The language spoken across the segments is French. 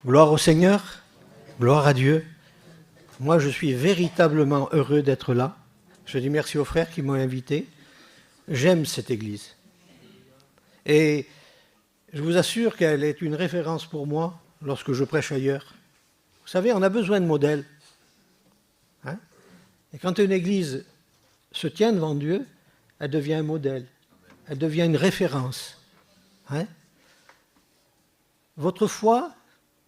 Gloire au Seigneur, gloire à Dieu. Moi, je suis véritablement heureux d'être là. Je dis merci aux frères qui m'ont invité. J'aime cette église. Et je vous assure qu'elle est une référence pour moi lorsque je prêche ailleurs. Vous savez, on a besoin de modèles. Hein? Et quand une église se tient devant Dieu, elle devient un modèle. Elle devient une référence. Hein? Votre foi,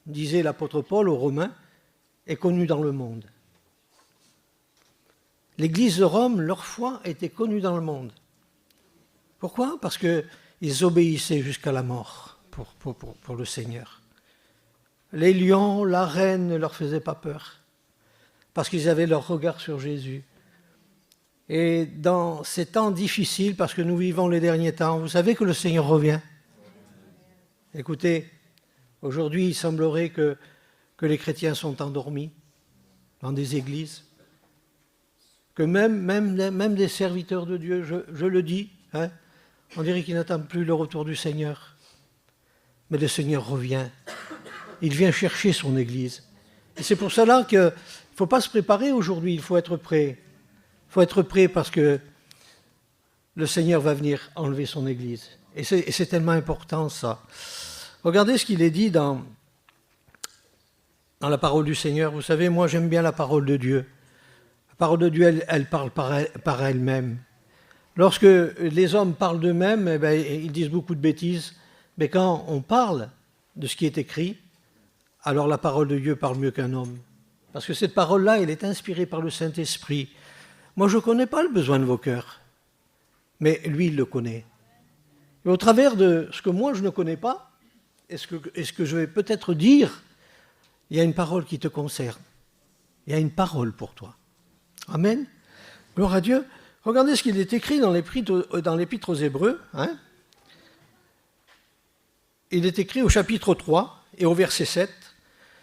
disait l'apôtre Paul aux Romains, est connue dans le monde. L'Église de Rome, leur foi était connue dans le monde. Pourquoi? Parce qu'ils obéissaient jusqu'à la mort pour le Seigneur. Les lions, la reine ne leur faisaient pas peur, parce qu'ils avaient leur regard sur Jésus. Et dans ces temps difficiles, parce que nous vivons les derniers temps, vous savez que le Seigneur revient. Écoutez, aujourd'hui, il semblerait que les chrétiens sont endormis dans des églises, que même des serviteurs de Dieu, je le dis, hein, on dirait qu'ils n'attendent plus le retour du Seigneur. Mais le Seigneur revient. Il vient chercher son église. Et c'est pour cela qu'il ne faut pas se préparer aujourd'hui, il faut être prêt. Il faut être prêt parce que le Seigneur va venir enlever son église. Et c'est tellement important ça. Regardez ce qu'il est dit dans la parole du Seigneur. Vous savez, moi j'aime bien la parole de Dieu. La parole de Dieu, elle parle par elle-même. Lorsque les hommes parlent d'eux-mêmes, eh bien, ils disent beaucoup de bêtises. Mais quand on parle de ce qui est écrit, alors la parole de Dieu parle mieux qu'un homme. Parce que cette parole-là, elle est inspirée par le Saint-Esprit. Moi, je ne connais pas le besoin de vos cœurs, mais lui, il le connaît. Et au travers de ce que moi, je ne connais pas, et ce que je vais peut-être dire, il y a une parole qui te concerne. Il y a une parole pour toi. Amen. Gloire à Dieu. Regardez ce qu'il est écrit dans l'Épître aux Hébreux. Hein. Il est écrit au chapitre 3 et au verset 7.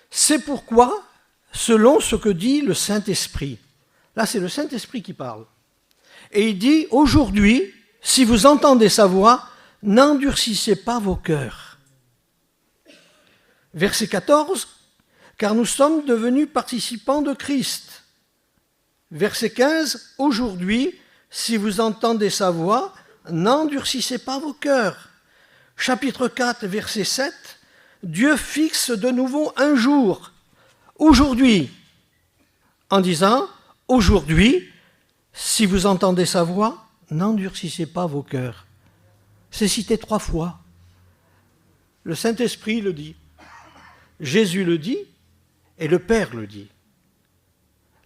« C'est pourquoi, selon ce que dit le Saint-Esprit », là c'est le Saint-Esprit qui parle, et il dit « Aujourd'hui, si vous entendez sa voix, n'endurcissez pas vos cœurs. » Verset 14, « Car nous sommes devenus participants de Christ. » Verset 15, « Aujourd'hui, si vous entendez sa voix, n'endurcissez pas vos cœurs. » Chapitre 4, verset 7, « Dieu fixe de nouveau un jour, aujourd'hui, en disant, « Aujourd'hui, si vous entendez sa voix, n'endurcissez pas vos cœurs. » C'est cité 3 fois. Le Saint-Esprit le dit, Jésus le dit, et le Père le dit.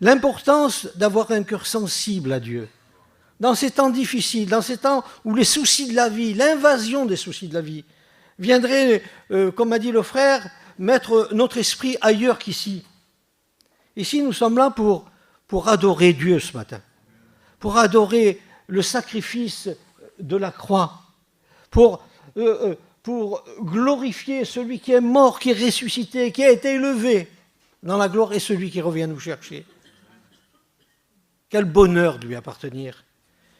L'importance d'avoir un cœur sensible à Dieu. Dans ces temps difficiles, dans ces temps où les soucis de la vie, l'invasion des soucis de la vie, viendraient, comme a dit le frère, mettre notre esprit ailleurs qu'ici. Ici, nous sommes là pour adorer Dieu ce matin, pour adorer le sacrifice de la croix, pour glorifier celui qui est mort, qui est ressuscité, qui a été élevé dans la gloire, et celui qui revient nous chercher. Quel bonheur de lui appartenir.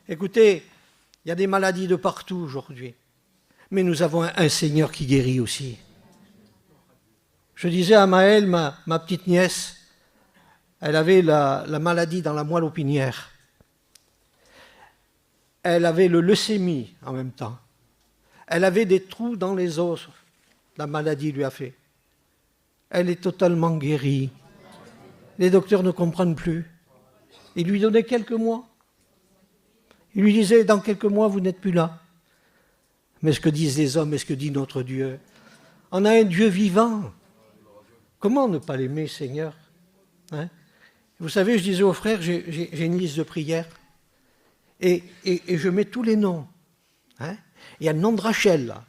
Écoutez, il y a des maladies de partout aujourd'hui, mais nous avons un Seigneur qui guérit aussi. Je disais à Maëlle, ma petite nièce, elle avait la maladie dans la moelle épinière. Elle avait le leucémie en même temps. Elle avait des trous dans les os. La maladie lui a fait. Elle est totalement guérie. Les docteurs ne comprennent plus. Ils lui donnaient quelques mois. Ils lui disaient, dans quelques mois, vous n'êtes plus là. Mais ce que disent les hommes et ce que dit notre Dieu, on a un Dieu vivant. Comment ne pas l'aimer, Seigneur, hein? Vous savez, je disais aux frères, j'ai une liste de prières et je mets tous les noms. Hein? Il y a le nom de Rachel, là.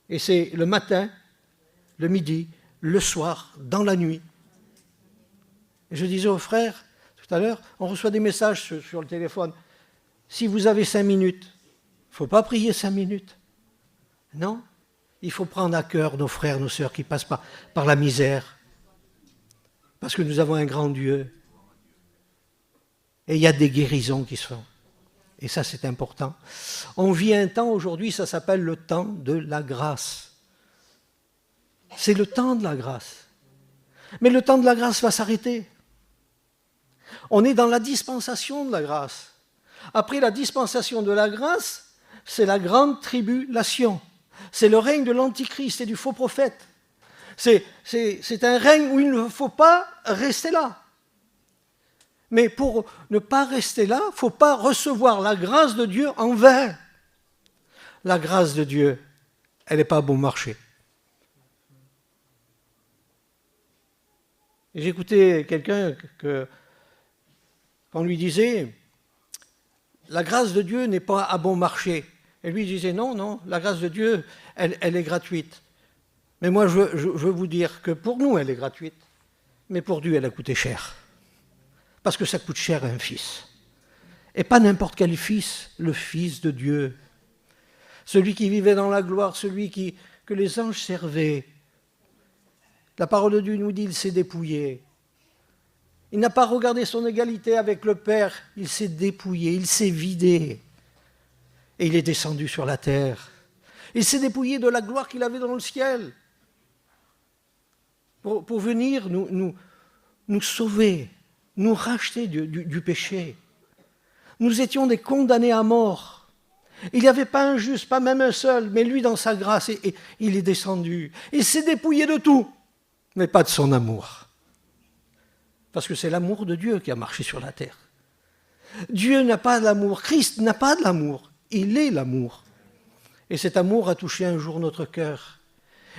Et c'est le matin, le midi, le soir, dans la nuit. Et je disais aux frères, tout à l'heure, on reçoit des messages sur le téléphone. Si vous avez 5 minutes, il ne faut pas prier 5 minutes. Non, il faut prendre à cœur nos frères, nos sœurs qui passent par la misère. Parce que nous avons un grand Dieu. Et il y a des guérisons qui se font. Et ça, c'est important. On vit un temps aujourd'hui, ça s'appelle le temps de la grâce. C'est le temps de la grâce. Mais le temps de la grâce va s'arrêter. On est dans la dispensation de la grâce. Après la dispensation de la grâce, c'est la grande tribulation. C'est le règne de l'Antichrist et du faux prophète. C'est un règne où il ne faut pas rester là. Mais pour ne pas rester là, il ne faut pas recevoir la grâce de Dieu en vain. La grâce de Dieu, elle n'est pas bon marché. J'écoutais quelqu'un qu'on lui disait « La grâce de Dieu n'est pas à bon marché ». Et lui disait « Non, la grâce de Dieu, elle est gratuite ». Mais moi, je veux vous dire que pour nous, elle est gratuite, mais pour Dieu, elle a coûté cher. Parce que ça coûte cher à un fils. Et pas n'importe quel fils, le Fils de Dieu. Celui qui vivait dans la gloire, celui que les anges servaient. La parole de Dieu nous dit, il s'est dépouillé. Il n'a pas regardé son égalité avec le Père, il s'est dépouillé, il s'est vidé. Et il est descendu sur la terre. Il s'est dépouillé de la gloire qu'il avait dans le ciel. Pour venir nous sauver, nous racheter du péché. Nous étions des condamnés à mort. Il n'y avait pas un juste, pas même un seul, mais lui dans sa grâce, et il est descendu. Il s'est dépouillé de tout, mais pas de son amour. Parce que c'est l'amour de Dieu qui a marché sur la terre. Dieu n'a pas d'amour, Christ n'a pas de l'amour, il est l'amour. Et cet amour a touché un jour notre cœur.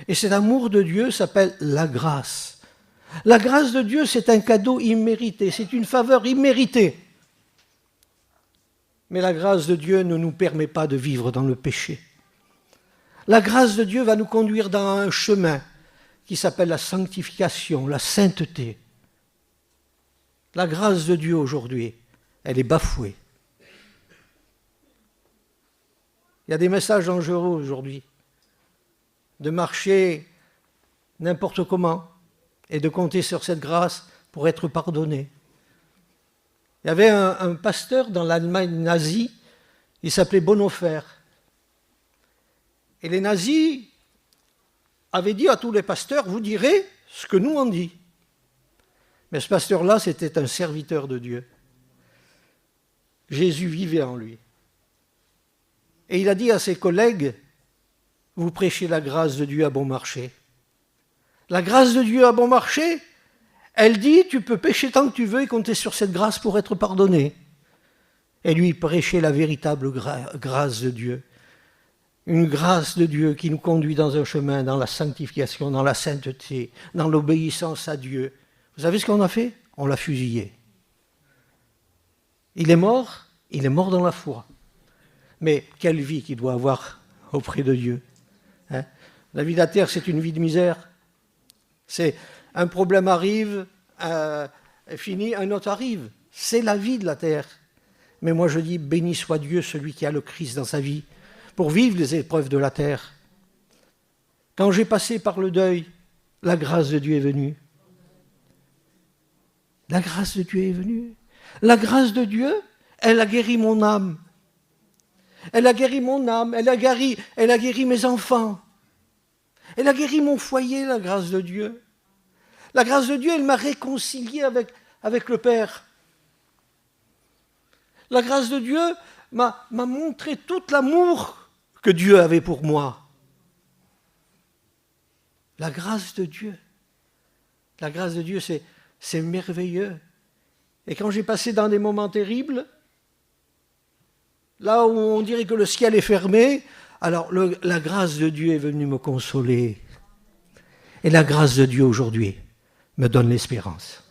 Et cet amour de Dieu s'appelle la grâce. La grâce de Dieu, c'est un cadeau immérité, c'est une faveur imméritée. Mais la grâce de Dieu ne nous permet pas de vivre dans le péché. La grâce de Dieu va nous conduire dans un chemin qui s'appelle la sanctification, la sainteté. La grâce de Dieu aujourd'hui, elle est bafouée. Il y a des messages dangereux aujourd'hui, de marcher n'importe comment et de compter sur cette grâce pour être pardonné. Il y avait un pasteur dans l'Allemagne nazie, il s'appelait Bonhoeffer. Et les nazis avaient dit à tous les pasteurs, vous direz ce que nous on dit. Mais ce pasteur-là, c'était un serviteur de Dieu. Jésus vivait en lui. Et il a dit à ses collègues, vous prêchez la grâce de Dieu à bon marché. La grâce de Dieu à bon marché, elle dit, tu peux pécher tant que tu veux et compter sur cette grâce pour être pardonné. Et lui, il prêchait la véritable grâce de Dieu. Une grâce de Dieu qui nous conduit dans un chemin, dans la sanctification, dans la sainteté, dans l'obéissance à Dieu. Vous savez ce qu'on a fait? On l'a fusillé. Il est mort dans la foi. Mais quelle vie qu'il doit avoir auprès de Dieu. Hein? La vie de la terre, c'est une vie de misère. C'est un problème arrive, fini, un autre arrive. C'est la vie de la terre. Mais moi je dis, béni soit Dieu, celui qui a le Christ dans sa vie, pour vivre les épreuves de la terre. Quand j'ai passé par le deuil, la grâce de Dieu est venue. La grâce de Dieu est venue. La grâce de Dieu, elle a guéri mon âme. Elle a guéri mon âme, elle a guéri mes enfants. Elle a guéri mon foyer, la grâce de Dieu. La grâce de Dieu, elle m'a réconcilié avec le Père. La grâce de Dieu m'a montré tout l'amour que Dieu avait pour moi. La grâce de Dieu. La grâce de Dieu, c'est merveilleux. Et quand j'ai passé dans des moments terribles, là où on dirait que le ciel est fermé, alors la grâce de Dieu est venue me consoler. Et la grâce de Dieu aujourd'hui me donne l'espérance.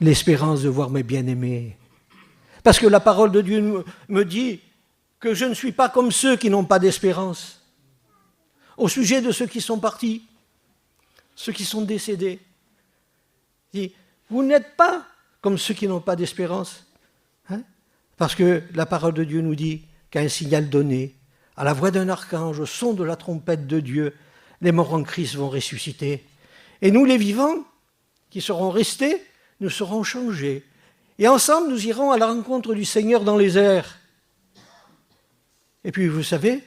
L'espérance de voir mes bien-aimés. Parce que la parole de Dieu me dit que je ne suis pas comme ceux qui n'ont pas d'espérance. Au sujet de ceux qui sont partis, ceux qui sont décédés. Il dit, vous n'êtes pas comme ceux qui n'ont pas d'espérance. Hein? Parce que la parole de Dieu nous dit qu'à un signal donné, à la voix d'un archange, au son de la trompette de Dieu, les morts en Christ vont ressusciter. Et nous, les vivants, qui serons restés, nous serons changés. Et ensemble, nous irons à la rencontre du Seigneur dans les airs. Et puis, vous savez,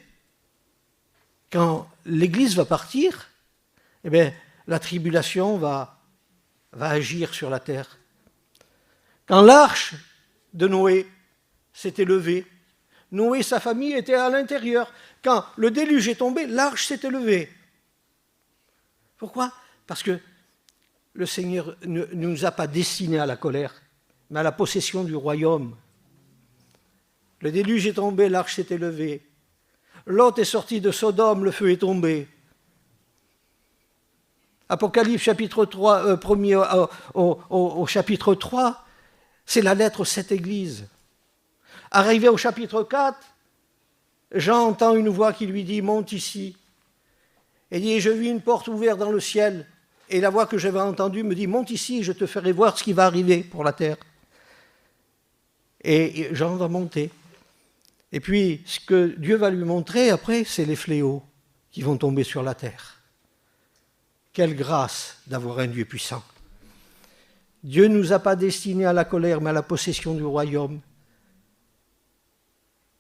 quand l'Église va partir, eh bien, la tribulation va agir sur la terre. Quand l'arche de Noé s'est élevée, Noé et sa famille étaient à l'intérieur. Quand le déluge est tombé, l'arche s'est élevée. Pourquoi? Parce que le Seigneur ne nous a pas destinés à la colère, mais à la possession du royaume. Le déluge est tombé, l'arche s'est élevée. Lot est sorti de Sodome, le feu est tombé. Apocalypse chapitre 3, au chapitre 3, c'est la lettre aux 7 églises. Arrivé au chapitre 4, Jean entend une voix qui lui dit « Monte ici ». Et dit « Je vis une porte ouverte dans le ciel ». Et la voix que j'avais entendue me dit « Monte ici, je te ferai voir ce qui va arriver pour la terre ». Et Jean va monter. Et puis, ce que Dieu va lui montrer après, c'est les fléaux qui vont tomber sur la terre. Quelle grâce d'avoir un Dieu puissant. Dieu ne nous a pas destinés à la colère, mais à la possession du royaume.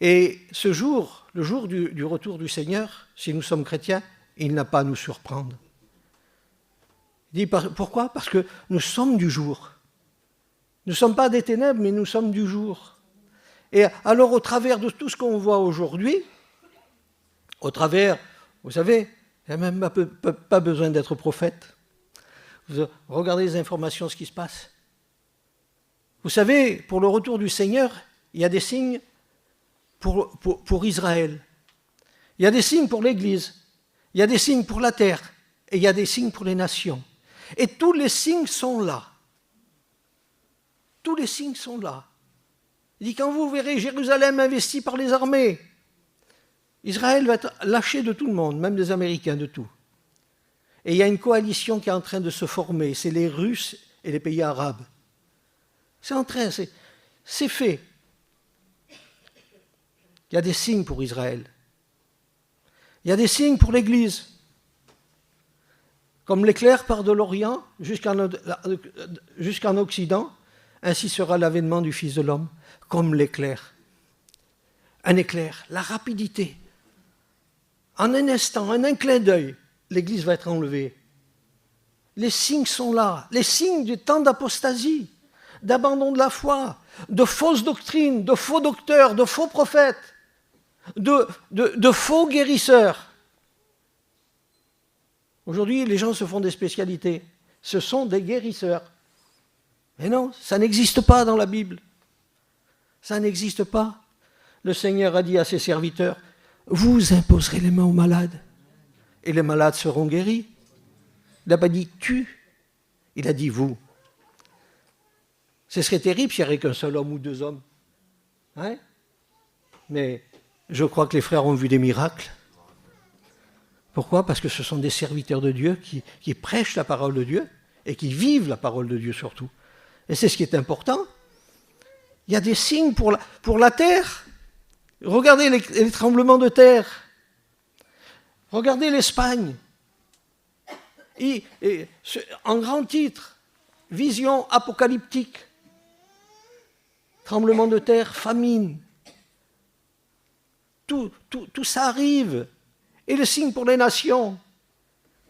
Et ce jour, le jour du retour du Seigneur, si nous sommes chrétiens, il n'a pas à nous surprendre. Il dit pourquoi? Parce que nous sommes du jour. Nous ne sommes pas des ténèbres, mais nous sommes du jour. Et alors, au travers de tout ce qu'on voit aujourd'hui, au travers, vous savez, il n'y a même pas besoin d'être prophète. Vous regardez les informations, ce qui se passe. Vous savez, pour le retour du Seigneur, il y a des signes pour Israël. Il y a des signes pour l'Église. Il y a des signes pour la terre. Et il y a des signes pour les nations. Et tous les signes sont là. Tous les signes sont là. Il dit, quand vous verrez Jérusalem investie par les armées, Israël va être lâché de tout le monde, même des Américains, de tout. Et il y a une coalition qui est en train de se former, c'est les Russes et les pays arabes. C'est en train, c'est fait. Il y a des signes pour Israël. Il y a des signes pour l'Église. Comme l'éclair part de l'Orient jusqu'en Occident, ainsi sera l'avènement du Fils de l'homme, comme l'éclair. Un éclair, la rapidité. En un instant, en un clin d'œil, l'Église va être enlevée. Les signes sont là, les signes du temps d'apostasie, d'abandon de la foi, de fausses doctrines, de faux docteurs, de faux prophètes, de faux guérisseurs. Aujourd'hui, les gens se font des spécialités. Ce sont des guérisseurs. Mais non, ça n'existe pas dans la Bible. Ça n'existe pas. Le Seigneur a dit à ses serviteurs, vous imposerez les mains aux malades et les malades seront guéris. Il n'a pas dit tu, il a dit vous. Ce serait terrible s'il n'y avait qu'un seul homme ou deux hommes. Hein? Mais je crois que les frères ont vu des miracles. Pourquoi? Parce que ce sont des serviteurs de Dieu qui prêchent la parole de Dieu et qui vivent la parole de Dieu surtout. Et c'est ce qui est important. Il y a des signes pour la terre. Regardez les tremblements de terre. Regardez l'Espagne. En grand titre, vision apocalyptique. Tremblement de terre, famine. Tout ça arrive. Et le signe pour les nations.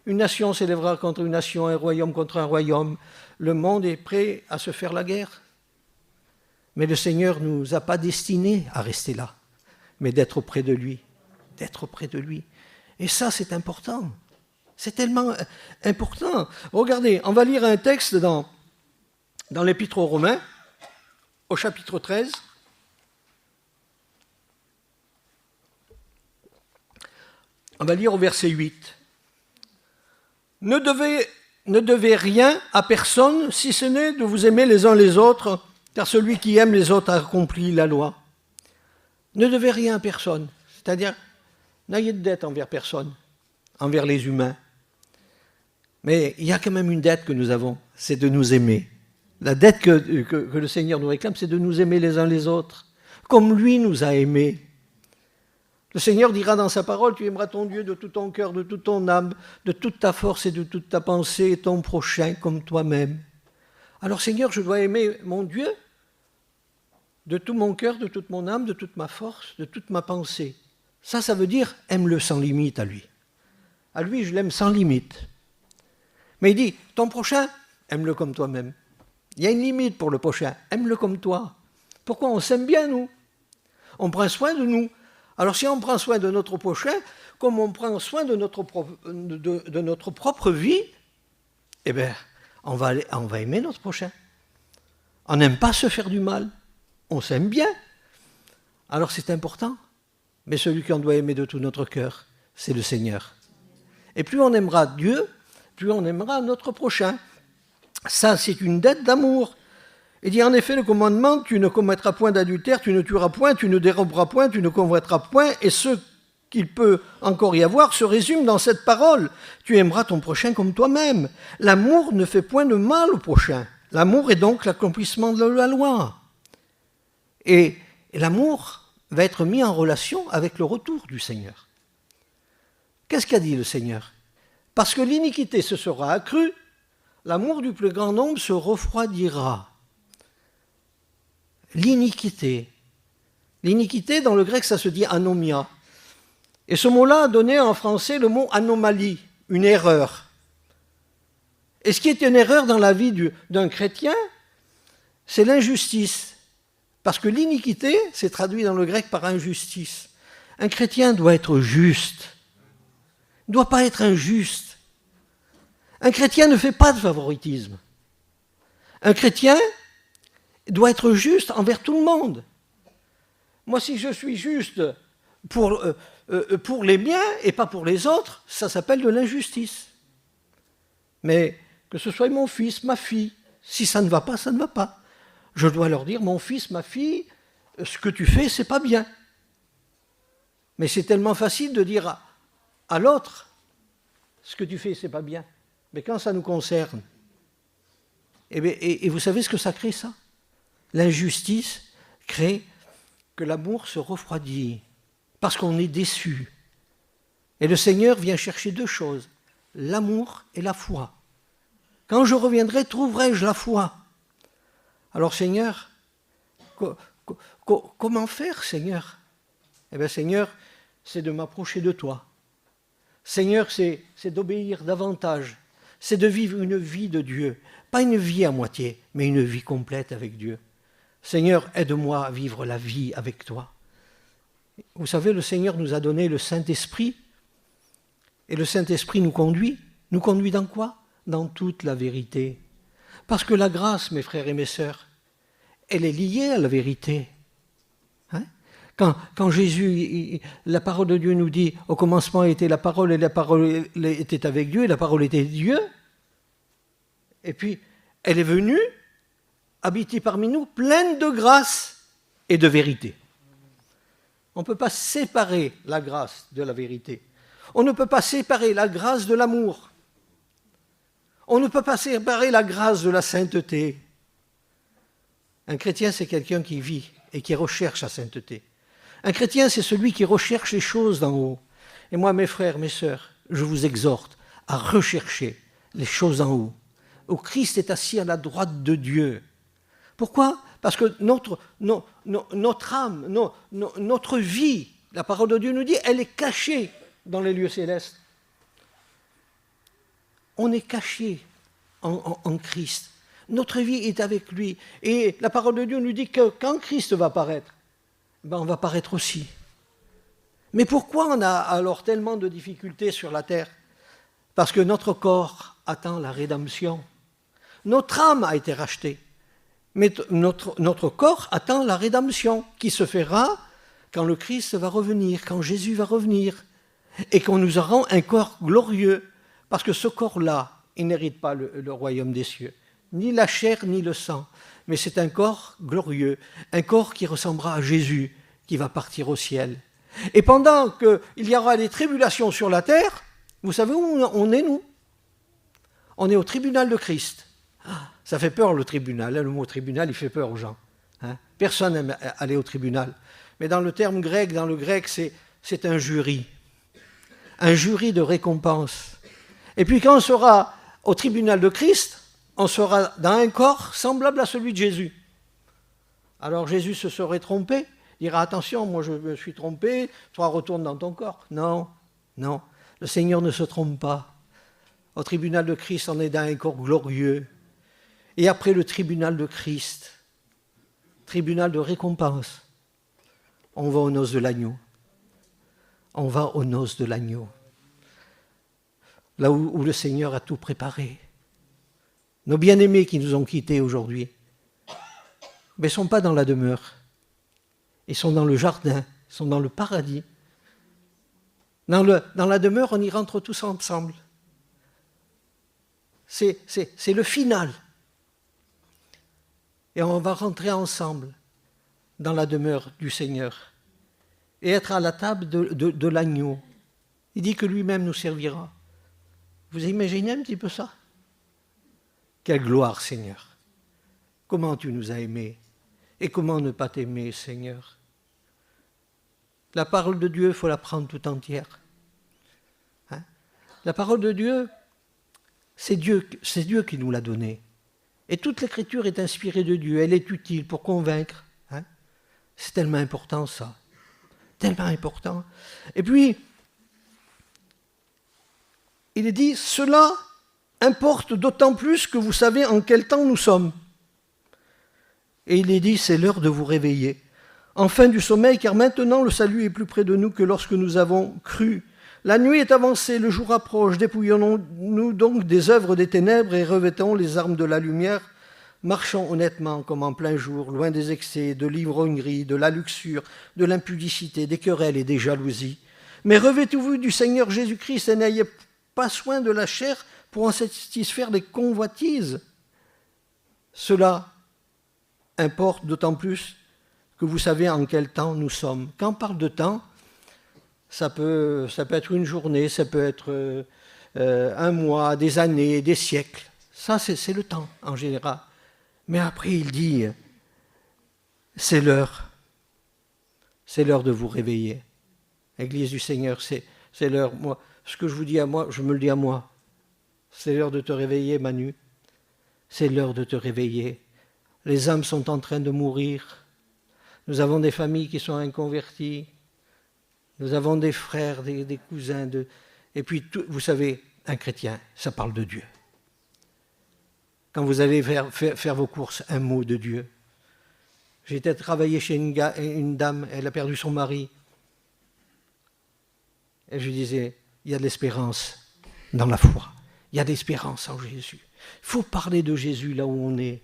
Une nation s'élèvera contre une nation, un royaume contre un royaume. Le monde est prêt à se faire la guerre. Mais le Seigneur ne nous a pas destinés à rester là, mais d'être auprès de lui. D'être auprès de lui. Et ça, c'est important. C'est tellement important. Regardez, on va lire un texte dans l'Épître aux Romains, au chapitre 13. On va lire au verset 8. Ne devez rien à personne, si ce n'est de vous aimer les uns les autres, car celui qui aime les autres a accompli la loi. Ne devez rien à personne, c'est-à-dire, n'ayez de dette envers personne, envers les humains. Mais il y a quand même une dette que nous avons, c'est de nous aimer. La dette que le Seigneur nous réclame, c'est de nous aimer les uns les autres, comme lui nous a aimés. Le Seigneur dira dans sa parole, tu aimeras ton Dieu de tout ton cœur, de toute ton âme, de toute ta force et de toute ta pensée, et ton prochain comme toi-même. Alors Seigneur, je dois aimer mon Dieu de tout mon cœur, de toute mon âme, de toute ma force, de toute ma pensée. Ça veut dire, aime-le sans limite à lui. À lui, je l'aime sans limite. Mais il dit, ton prochain, aime-le comme toi-même. Il y a une limite pour le prochain, aime-le comme toi. Pourquoi? On s'aime bien, nous. On prend soin de nous. Alors si on prend soin de notre prochain, comme on prend soin de notre propre vie, eh bien, on va aimer notre prochain. On n'aime pas se faire du mal. On s'aime bien. Alors c'est important. Mais celui qu'on doit aimer de tout notre cœur, c'est le Seigneur. Et plus on aimera Dieu, plus on aimera notre prochain. Ça, c'est une dette d'amour. Il dit en effet le commandement, tu ne commettras point d'adultère, tu ne tueras point, tu ne déroberas point, tu ne convoiteras point, et ce qu'il peut encore y avoir se résume dans cette parole. Tu aimeras ton prochain comme toi-même. L'amour ne fait point de mal au prochain. L'amour est donc l'accomplissement de la loi. Et l'amour va être mis en relation avec le retour du Seigneur. Qu'est-ce qu'a dit le Seigneur? Parce que l'iniquité se sera accrue, l'amour du plus grand nombre se refroidira. L'iniquité. L'iniquité, dans le grec, ça se dit anomia. Et ce mot-là a donné en français le mot anomalie, une erreur. Et ce qui est une erreur dans la vie d'un chrétien, c'est l'injustice. Parce que l'iniquité, c'est traduit dans le grec par injustice. Un chrétien doit être juste. Il ne doit pas être injuste. Un chrétien ne fait pas de favoritisme. Un chrétien doit être juste envers tout le monde. Moi, si je suis juste pour les miens et pas pour les autres, ça s'appelle de l'injustice. Mais que ce soit mon fils, ma fille, si ça ne va pas, ça ne va pas. Je dois leur dire, mon fils, ma fille, ce que tu fais, c'est pas bien. Mais c'est tellement facile de dire à l'autre, ce que tu fais, c'est pas bien. Mais quand ça nous concerne, et vous savez ce que ça crée, ça? L'injustice crée que l'amour se refroidit, parce qu'on est déçu. Et le Seigneur vient chercher deux choses, l'amour et la foi. Quand je reviendrai, trouverai-je la foi? Alors Seigneur, comment faire, Seigneur? Eh bien Seigneur, c'est de m'approcher de toi. Seigneur, c'est d'obéir davantage. C'est de vivre une vie de Dieu. Pas une vie à moitié, mais une vie complète avec Dieu. Seigneur, aide-moi à vivre la vie avec toi. Vous savez, le Seigneur nous a donné le Saint-Esprit. Et le Saint-Esprit nous conduit. Nous conduit dans quoi? Dans toute la vérité. Parce que la grâce, mes frères et mes sœurs, elle est liée à la vérité. Hein? Quand Jésus, la parole de Dieu nous dit, au commencement était la parole, et la parole était avec Dieu, et la parole était Dieu. Et puis, elle est venue, habiter parmi nous, pleine de grâce et de vérité. On ne peut pas séparer la grâce de la vérité. On ne peut pas séparer la grâce de l'amour. On ne peut pas séparer la grâce de la sainteté. Un chrétien, c'est quelqu'un qui vit et qui recherche la sainteté. Un chrétien, c'est celui qui recherche les choses d'en haut. Et moi, mes frères, mes sœurs, je vous exhorte à rechercher les choses d'en haut. Où Christ est assis à la droite de Dieu. Pourquoi? Parce que notre âme, notre vie, la parole de Dieu nous dit, elle est cachée dans les lieux célestes. On est caché en Christ. Notre vie est avec lui. Et la parole de Dieu nous dit que quand Christ va paraître, on va paraître aussi. Mais pourquoi on a alors tellement de difficultés sur la terre? Parce que notre corps attend la rédemption. Notre âme a été rachetée. Mais notre corps attend la rédemption qui se fera quand le Christ va revenir, quand Jésus va revenir. Et qu'on nous rend un corps glorieux. Parce que ce corps-là, il n'hérite pas le royaume des cieux. Ni la chair, ni le sang. Mais c'est un corps glorieux. Un corps qui ressemblera à Jésus, qui va partir au ciel. Et pendant qu'il y aura des tribulations sur la terre, vous savez où on est, nous? On est au tribunal de Christ. Ça fait peur, le tribunal. Le mot tribunal, il fait peur aux gens. Personne n'aime aller au tribunal. Mais dans le terme grec, dans le grec, c'est un jury. Un jury de récompense. Et puis quand on sera au tribunal de Christ, on sera dans un corps semblable à celui de Jésus. Alors Jésus se serait trompé, dira attention, moi je me suis trompé, toi retourne dans ton corps. Non, non, le Seigneur ne se trompe pas. au tribunal de Christ, on est dans un corps glorieux. Et après le tribunal de Christ, tribunal de récompense, on va aux noces de l'agneau. On va aux noces de l'agneau. Là où le Seigneur a tout préparé. Nos bien-aimés qui nous ont quittés aujourd'hui, mais ils ne sont pas dans la demeure. Ils sont dans le jardin, ils sont dans le paradis. Dans la demeure, on y rentre tous ensemble. C'est le final. Et on va rentrer ensemble dans la demeure du Seigneur et être à la table de l'agneau. Il dit que lui-même nous servira. Vous imaginez un petit peu ça? Quelle gloire, Seigneur! Comment tu nous as aimés? Et comment ne pas t'aimer, Seigneur? La parole de Dieu, il faut la prendre tout entière. Hein? La parole de Dieu, c'est Dieu qui nous l'a donnée. Et toute l'écriture est inspirée de Dieu. Elle est utile pour convaincre. Hein? C'est tellement important, ça. Tellement important. Et puis, il est dit, cela importe d'autant plus que vous savez en quel temps nous sommes. Et il est dit, c'est l'heure de vous réveiller. Enfin du sommeil, car maintenant le salut est plus près de nous que lorsque nous avons cru. La nuit est avancée, le jour approche, dépouillons-nous donc des œuvres des ténèbres et revêtons les armes de la lumière. Marchons honnêtement comme en plein jour, loin des excès, de l'ivrognerie, de la luxure, de l'impudicité, des querelles et des jalousies. Mais revêtez-vous du Seigneur Jésus-Christ et n'ayez pas soin de la chair pour en satisfaire les convoitises. Cela importe d'autant plus que vous savez en quel temps nous sommes. Quand on parle de temps, ça peut être une journée, ça peut être un mois, des années, des siècles. Ça, c'est le temps en général. Mais après, il dit, c'est l'heure. C'est l'heure de vous réveiller. Église du Seigneur, c'est l'heure. Moi, ce que je vous dis à moi, je me le dis à moi. C'est l'heure de te réveiller, Manu. C'est l'heure de te réveiller. Les âmes sont en train de mourir. Nous avons des familles qui sont inconverties. Nous avons des frères, des cousins. Et puis, vous savez, un chrétien, ça parle de Dieu. Quand vous allez faire vos courses, un mot de Dieu. J'ai été travailler chez une dame, elle a perdu son mari. Et je lui disais, il y a de l'espérance dans la foi. Il y a de l'espérance en Jésus. Il faut parler de Jésus là où on est.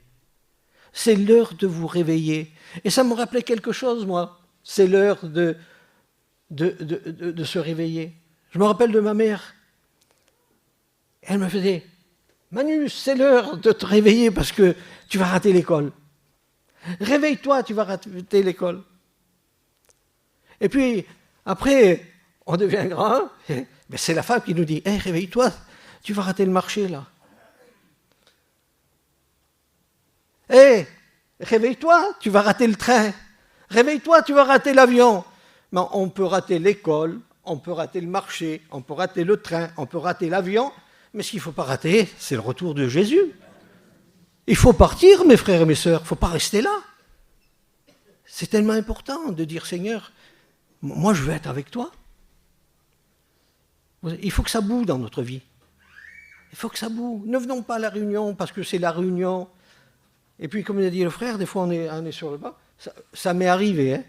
C'est l'heure de vous réveiller. Et ça me rappelait quelque chose, moi. C'est l'heure de se réveiller. Je me rappelle de ma mère. Elle me faisait, Manu, c'est l'heure de te réveiller parce que tu vas rater l'école. Réveille-toi, tu vas rater l'école. Et puis, après, on devient grand. Mais c'est la femme qui nous dit, hey, réveille-toi, tu vas rater le marché, là. Hé, réveille-toi, tu vas rater le train. Réveille-toi, tu vas rater l'avion. Mais on peut rater l'école, on peut rater le marché, on peut rater le train, on peut rater l'avion. Mais ce qu'il ne faut pas rater, c'est le retour de Jésus. Il faut partir, mes frères et mes sœurs, il ne faut pas rester là. C'est tellement important de dire, Seigneur, moi je veux être avec toi. Il faut que ça boue dans notre vie. Il faut que ça boue. Ne venons pas à la réunion parce que c'est la réunion. Et puis, comme il a dit le frère, des fois on est sur le banc. Ça m'est arrivé. Hein.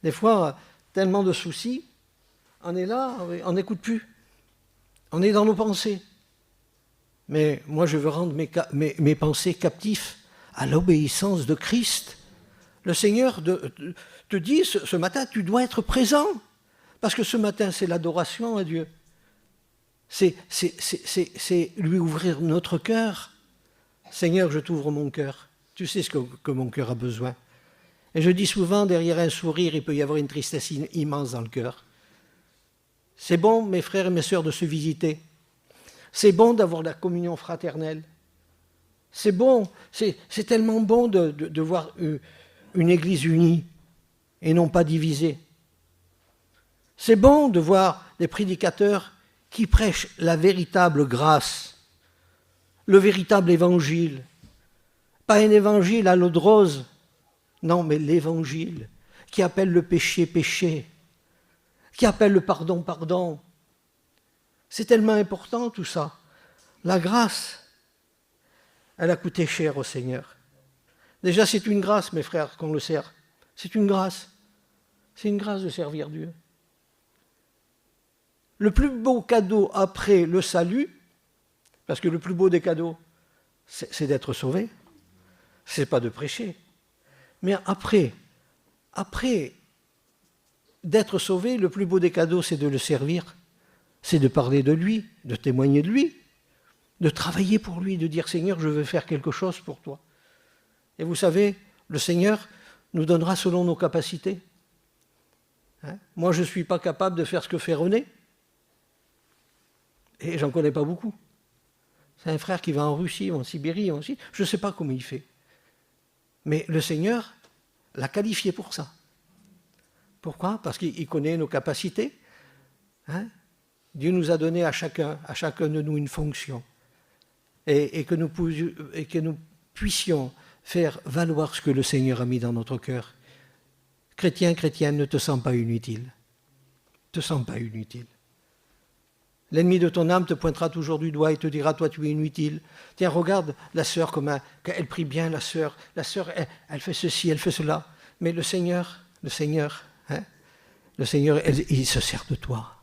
Des fois, tellement de soucis, on est là, on n'écoute plus. On est dans nos pensées. Mais moi, je veux rendre mes pensées captifs à l'obéissance de Christ. Le Seigneur te dit, ce matin, tu dois être présent. Parce que ce matin, c'est l'adoration à Dieu. C'est lui ouvrir notre cœur. Seigneur, je t'ouvre mon cœur. Tu sais ce que mon cœur a besoin. Et je dis souvent, derrière un sourire, il peut y avoir une tristesse immense dans le cœur. C'est bon, mes frères et mes sœurs, de se visiter. C'est bon d'avoir la communion fraternelle. C'est bon, c'est tellement bon de voir une église unie et non pas divisée. C'est bon de voir des prédicateurs qui prêchent la véritable grâce, le véritable évangile. Pas un évangile à l'eau de rose, non, mais l'évangile qui appelle le péché, péché, qui appelle le pardon, pardon. C'est tellement important tout ça. La grâce, elle a coûté cher au Seigneur. Déjà, c'est une grâce, mes frères, qu'on le sert. C'est une grâce. C'est une grâce de servir Dieu. Le plus beau cadeau après le salut, parce que le plus beau des cadeaux, c'est d'être sauvé. C'est pas de prêcher. Mais après d'être sauvé, le plus beau des cadeaux, c'est de le servir. C'est de parler de lui, de témoigner de lui, de travailler pour lui, de dire « Seigneur, je veux faire quelque chose pour toi ». Et vous savez, le Seigneur nous donnera selon nos capacités. Moi, je ne suis pas capable de faire ce que fait René. Et j'en connais pas beaucoup. C'est un frère qui va en Russie, en Sibérie, je ne sais pas comment il fait. Mais le Seigneur l'a qualifié pour ça. Pourquoi? Parce qu'il connaît nos capacités. Dieu nous a donné à chacun de nous une fonction. Et que nous puissions faire valoir ce que le Seigneur a mis dans notre cœur. Chrétien, chrétienne, ne te sens pas inutile. Ne te sens pas inutile. L'ennemi de ton âme te pointera toujours du doigt et te dira, toi tu es inutile. Tiens, regarde la sœur, elle prie bien, la sœur, elle fait ceci, elle fait cela. Mais le Seigneur, il se sert de toi.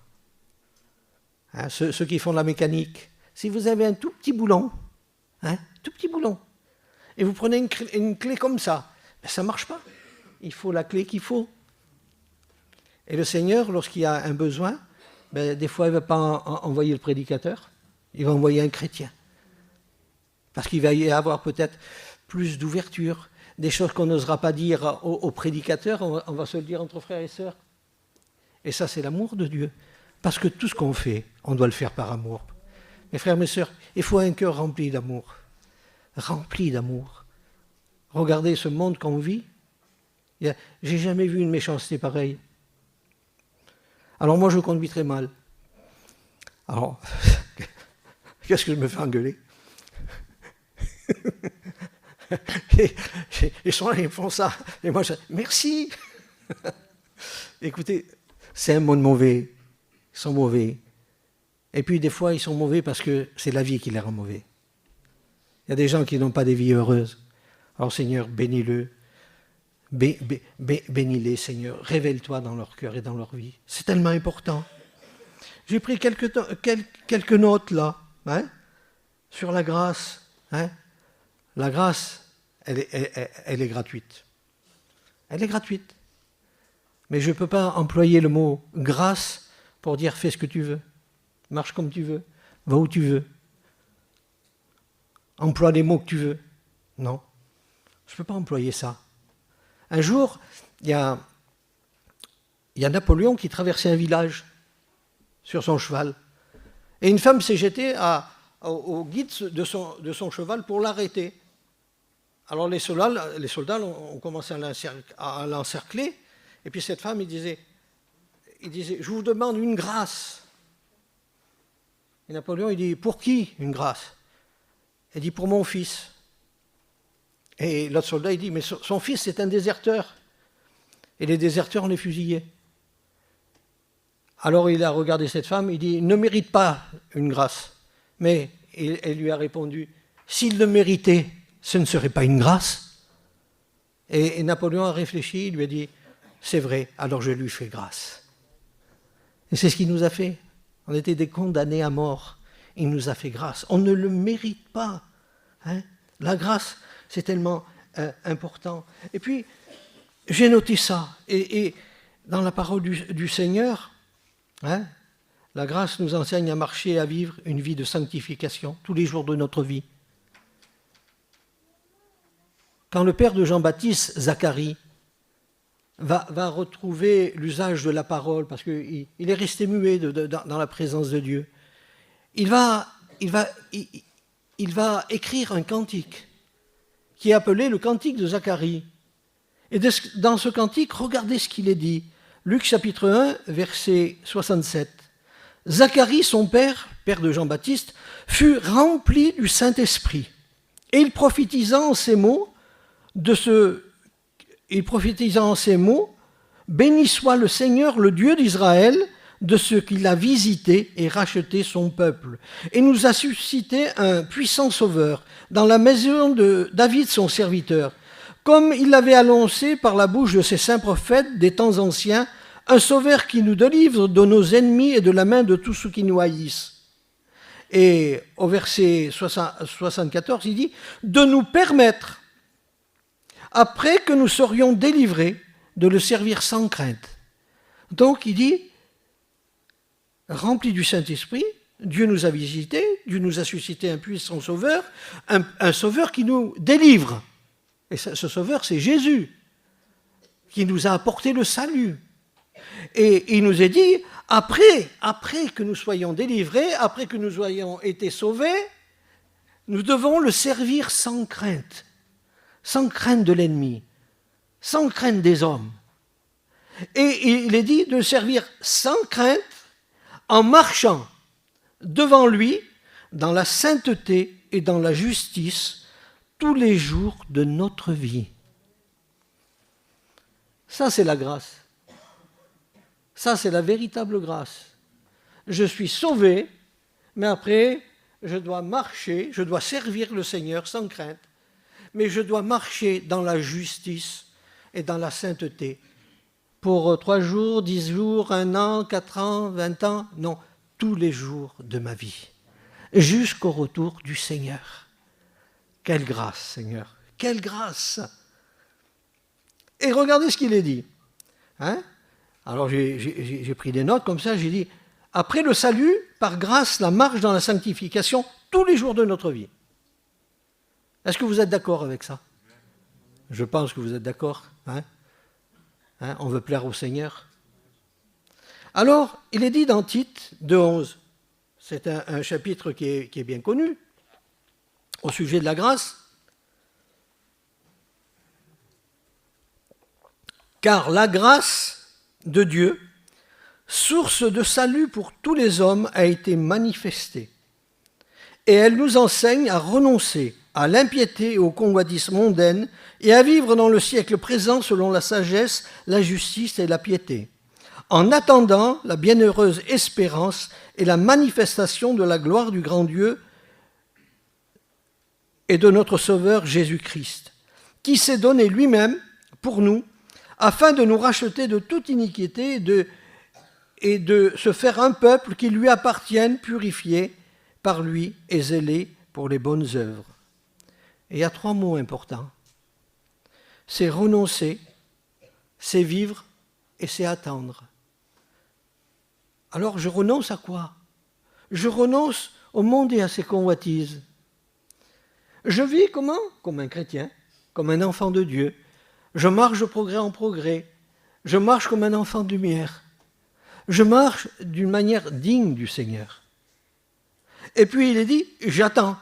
Ceux qui font la mécanique, si vous avez un tout petit boulon, et vous prenez une clé comme ça, ça ne marche pas. Il faut la clé qu'il faut. Et le Seigneur, lorsqu'il y a un besoin, des fois, il ne va pas envoyer le prédicateur, il va envoyer un chrétien. Parce qu'il va y avoir peut-être plus d'ouverture, des choses qu'on n'osera pas dire au prédicateur, on va se le dire entre frères et sœurs. Et ça, c'est l'amour de Dieu. Parce que tout ce qu'on fait, on doit le faire par amour. Mes frères, mes sœurs, il faut un cœur rempli d'amour. Rempli d'amour. Regardez ce monde qu'on vit. J'ai jamais vu une méchanceté pareille. Alors moi, je conduis très mal. Alors, qu'est-ce que je me fais engueuler? Ils sont là, ils font ça. Et moi, merci. Écoutez, c'est un monde mauvais. Ils sont mauvais. Et puis, des fois, ils sont mauvais parce que c'est la vie qui les rend mauvais. Il y a des gens qui n'ont pas des vies heureuses. Alors, Seigneur, bénis-le. Bénis-les, Seigneur. Révèle-toi dans leur cœur et dans leur vie. C'est tellement important. J'ai pris quelques notes là, sur la grâce. La grâce, elle est gratuite. Elle est gratuite. Mais je ne peux pas employer le mot grâce pour dire fais ce que tu veux, marche comme tu veux, va où tu veux, emploie les mots que tu veux. Non, je ne peux pas employer ça. Un jour, il y a Napoléon qui traversait un village sur son cheval. Et une femme s'est jetée au guide de son cheval pour l'arrêter. Alors les soldats ont commencé à l'encercler. Et puis cette femme, il disait, je vous demande une grâce. Et Napoléon, il dit, pour qui une grâce? Il dit, pour mon fils. Et l'autre soldat, il dit, mais son fils, c'est un déserteur. Et les déserteurs, on les fusillait. Alors il a regardé cette femme, il dit, il ne mérite pas une grâce. Mais elle lui a répondu, s'il le méritait, ce ne serait pas une grâce. Et Napoléon a réfléchi, il lui a dit, c'est vrai, alors je lui fais grâce. Et c'est ce qu'il nous a fait. On était des condamnés à mort. Il nous a fait grâce. On ne le mérite pas. La grâce, c'est tellement important. Et puis, j'ai noté ça. Et dans la parole du Seigneur, la grâce nous enseigne à marcher et à vivre une vie de sanctification tous les jours de notre vie. Quand le père de Jean-Baptiste, Zacharie, va retrouver l'usage de la parole, parce qu'il est resté muet dans la présence de Dieu, il va écrire un cantique qui est appelé le cantique de Zacharie. Et dans ce cantique, regardez ce qu'il est dit. Luc chapitre 1, verset 67. Zacharie, son père de Jean-Baptiste, fut rempli du Saint-Esprit. Et il prophétisant en ces mots, béni soit le Seigneur, le Dieu d'Israël, de ce qu'il a visité et racheté son peuple, et nous a suscité un puissant sauveur dans la maison de David son serviteur, comme il l'avait annoncé par la bouche de ses saints prophètes des temps anciens, un sauveur qui nous délivre de nos ennemis et de la main de tous ceux qui nous haïssent. Et au verset 74, il dit « de nous permettre, après que nous serions délivrés, de le servir sans crainte. » Donc il dit, rempli du Saint-Esprit, Dieu nous a visités, Dieu nous a suscité un puissant sauveur, un sauveur qui nous délivre. Et ce sauveur, c'est Jésus, qui nous a apporté le salut. Et il nous est dit, après que nous soyons délivrés, après que nous ayons été sauvés, nous devons le servir sans crainte de l'ennemi, sans crainte des hommes. Et il est dit de le servir sans crainte, en marchant devant lui dans la sainteté et dans la justice tous les jours de notre vie. Ça, c'est la grâce. Ça, c'est la véritable grâce. Je suis sauvé, mais après, je dois marcher, je dois servir le Seigneur sans crainte, mais je dois marcher dans la justice et dans la sainteté. Pour 3 jours, 10 jours, 1 an, 4 ans, 20 ans, non, tous les jours de ma vie, jusqu'au retour du Seigneur. Quelle grâce, Seigneur, quelle grâce! Et regardez ce qu'il est dit. Hein? Alors j'ai pris des notes comme ça, j'ai dit, après le salut, par grâce, la marche dans la sanctification, tous les jours de notre vie. Est-ce que vous êtes d'accord avec ça? Je pense que vous êtes d'accord. Hein? On veut plaire au Seigneur. Alors, il est dit dans Tite 2,11, c'est un chapitre qui est bien connu, au sujet de la grâce. Car la grâce de Dieu, source de salut pour tous les hommes, a été manifestée. Et elle nous enseigne à renoncer à l'impiété et aux convoitises mondaines et à vivre dans le siècle présent selon la sagesse, la justice et la piété, en attendant la bienheureuse espérance et la manifestation de la gloire du grand Dieu et de notre Sauveur Jésus-Christ, qui s'est donné lui-même pour nous, afin de nous racheter de toute iniquité et de se faire un peuple qui lui appartienne, purifié par lui et zélé pour les bonnes œuvres. Et il y a 3 mots importants. C'est renoncer, c'est vivre et c'est attendre. Alors je renonce à quoi? Je renonce au monde et à ses convoitises. Je vis comment? Comme un chrétien, comme un enfant de Dieu. Je marche de progrès en progrès. Je marche comme un enfant de lumière. Je marche d'une manière digne du Seigneur. Et puis il est dit, j'attends.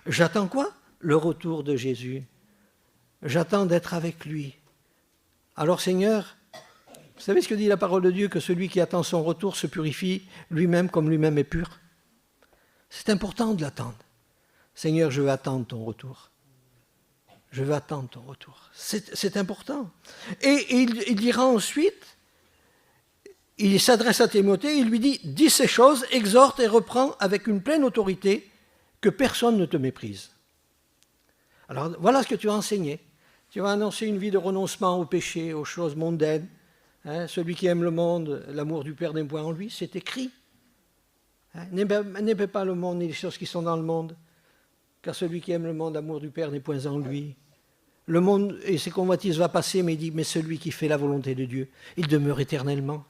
J'attends quoi? Le retour de Jésus. J'attends d'être avec lui. Alors Seigneur, vous savez ce que dit la parole de Dieu, que celui qui attend son retour se purifie lui-même comme lui-même est pur. C'est important de l'attendre. Seigneur, je veux attendre ton retour. Je veux attendre ton retour. C'est important. Et il dira ensuite, il s'adresse à Timothée, il lui dit, dis ces choses, exhorte et reprends avec une pleine autorité, que personne ne te méprise. Alors voilà ce que tu vas enseigner. Tu vas annoncer une vie de renoncement au péché, aux choses mondaines. Hein, celui qui aime le monde, l'amour du Père n'est point en lui, c'est écrit. Hein, n'aimez pas le monde ni les choses qui sont dans le monde, car celui qui aime le monde, l'amour du Père n'est point en lui. Le monde et ses convoitises va passer, mais il dit, mais celui qui fait la volonté de Dieu, il demeure éternellement.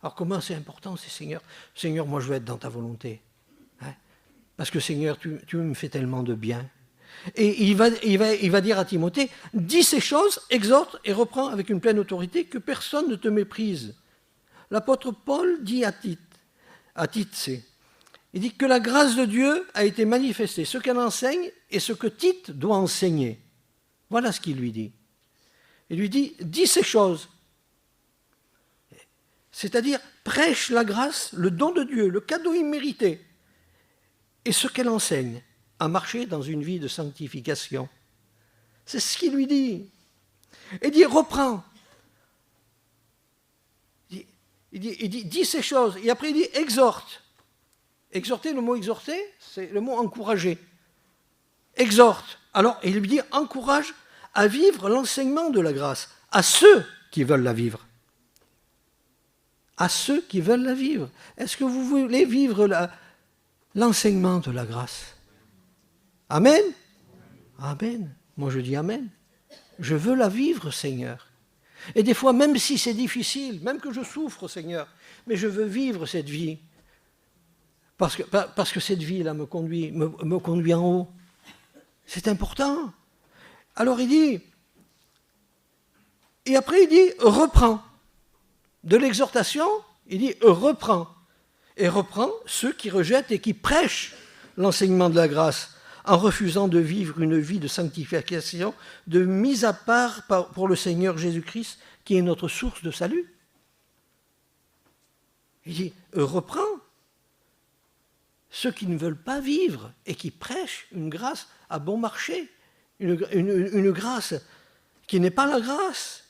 Alors comment c'est important, c'est Seigneur? Seigneur, moi je veux être dans ta volonté. Hein, parce que Seigneur, tu me fais tellement de bien. Et il va dire à Timothée, dis ces choses, exhorte et reprends avec une pleine autorité, que personne ne te méprise. L'apôtre Paul dit à Tite, il dit que la grâce de Dieu a été manifestée, ce qu'elle enseigne et ce que Tite doit enseigner. Voilà ce qu'il lui dit. Il lui dit, dis ces choses. C'est-à-dire, prêche la grâce, le don de Dieu, le cadeau immérité, et ce qu'elle enseigne, à marcher dans une vie de sanctification. C'est ce qu'il lui dit. Et dit, reprends. il dit, dis ces choses, et après il dit, exhorte. Exhorter, le mot exhorter, c'est le mot encourager. Exhorte. Alors, il lui dit, encourage à vivre l'enseignement de la grâce, à ceux qui veulent la vivre. À ceux qui veulent la vivre. Est-ce que vous voulez vivre l'enseignement de la grâce? Amen. Amen. Moi je dis Amen. Je veux la vivre, Seigneur. Et des fois, même si c'est difficile, même que je souffre, Seigneur, mais je veux vivre cette vie. Parce que cette vie-là me conduit en haut. C'est important. Alors il dit, et après il dit, reprends. De l'exhortation, il dit, reprends. Et reprends ceux qui rejettent et qui prêchent l'enseignement de la grâce, en refusant de vivre une vie de sanctification, de mise à part pour le Seigneur Jésus-Christ, qui est notre source de salut. Il dit, reprends ceux qui ne veulent pas vivre et qui prêchent une grâce à bon marché, une grâce qui n'est pas la grâce.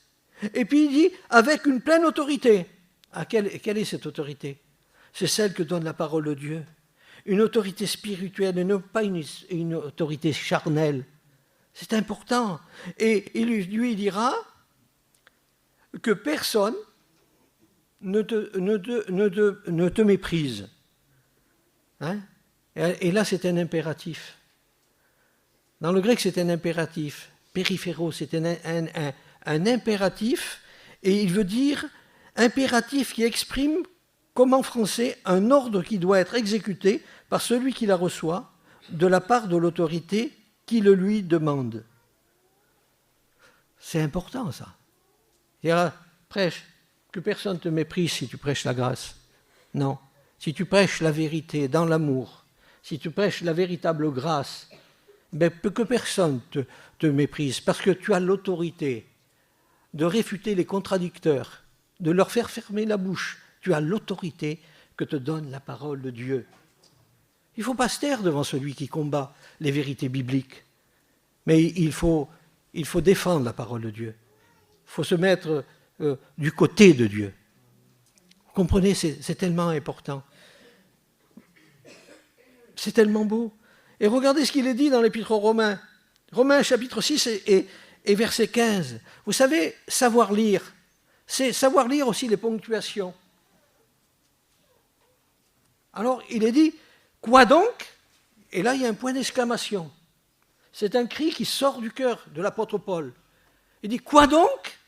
Et puis il dit, avec une pleine autorité. Quelle est cette autorité? C'est celle que donne la parole de Dieu. Une autorité spirituelle et non pas une autorité charnelle. C'est important. Et lui dira que personne ne te méprise. Hein? Et là, c'est un impératif. Dans le grec, c'est un impératif. Périphéro, c'est un impératif. Et il veut dire impératif qui exprime, comme en français, un ordre qui doit être exécuté par celui qui la reçoit de la part de l'autorité qui le lui demande. C'est important, ça. Il dira, prêche, que personne ne te méprise si tu prêches la grâce. Non. Si tu prêches la vérité dans l'amour, si tu prêches la véritable grâce, ben, que personne te méprise, parce que tu as l'autorité de réfuter les contradicteurs, de leur faire fermer la bouche. Tu as l'autorité que te donne la parole de Dieu. Il ne faut pas se taire devant celui qui combat les vérités bibliques. Mais il faut défendre la parole de Dieu. Il faut se mettre du côté de Dieu. Vous comprenez, c'est tellement important. C'est tellement beau. Et regardez ce qu'il est dit dans l'Épître aux Romains. Romains chapitre 6 et verset 15. Vous savez, savoir lire, c'est savoir lire aussi les ponctuations. Alors, il est dit, quoi donc? Et là, il y a un point d'exclamation. C'est un cri qui sort du cœur de l'apôtre Paul. Il dit, quoi donc?